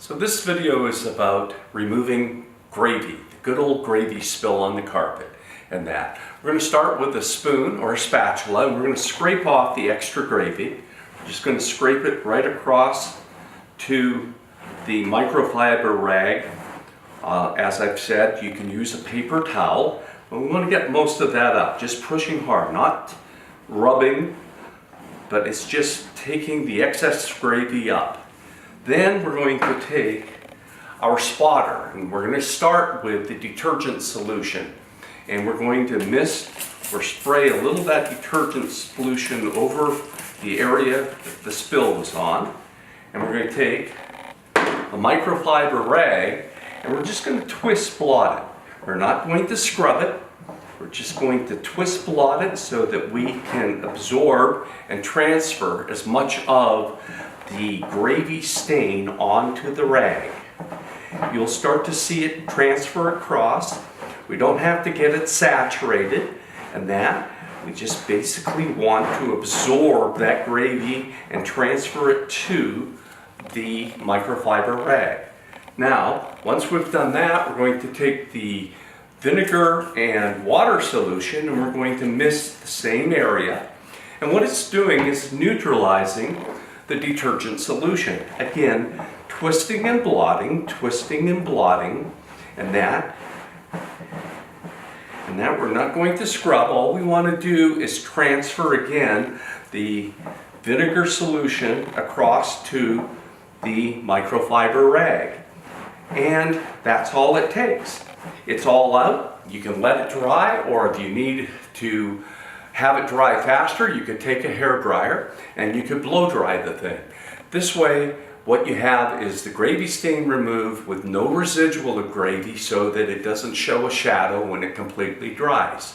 So this video is about removing gravy, the good old gravy spill on the carpet and that. We're going to start with a spoon or a spatula and we're going to scrape off the extra gravy. We're just going to scrape it right across to the microfiber rag. As I've said, you can use a paper towel, but we want to get most of that up, just pushing hard, not rubbing, but it's just taking the excess gravy up. Then we're going to take our spotter and we're going to start with the detergent solution, and we're going to mist or spray a little of that detergent solution over the area that the spill was on, and we're going to take a microfiber rag and we're just going to twist blot it. We're not going to scrub it. We're just going to twist blot it so that we can absorb and transfer as much of the gravy stain onto the rag. You'll start to see it transfer across. We don't have to get it saturated and that. We just basically want to absorb that gravy and transfer it to the microfiber rag. Now, once we've done that, we're going to take the vinegar and water solution and we're going to mist the same area. And what it's doing is neutralizing the detergent solution. Again, twisting and blotting, and that we're not going to scrub. All we want to do is transfer again the vinegar solution across to the microfiber rag. And that's all it takes. It's all out. You can let it dry, or if you need to have it dry faster, you could take a hair dryer and you could blow dry the thing. This way, what you have is the gravy stain removed with no residual of gravy so that it doesn't show a shadow when it completely dries.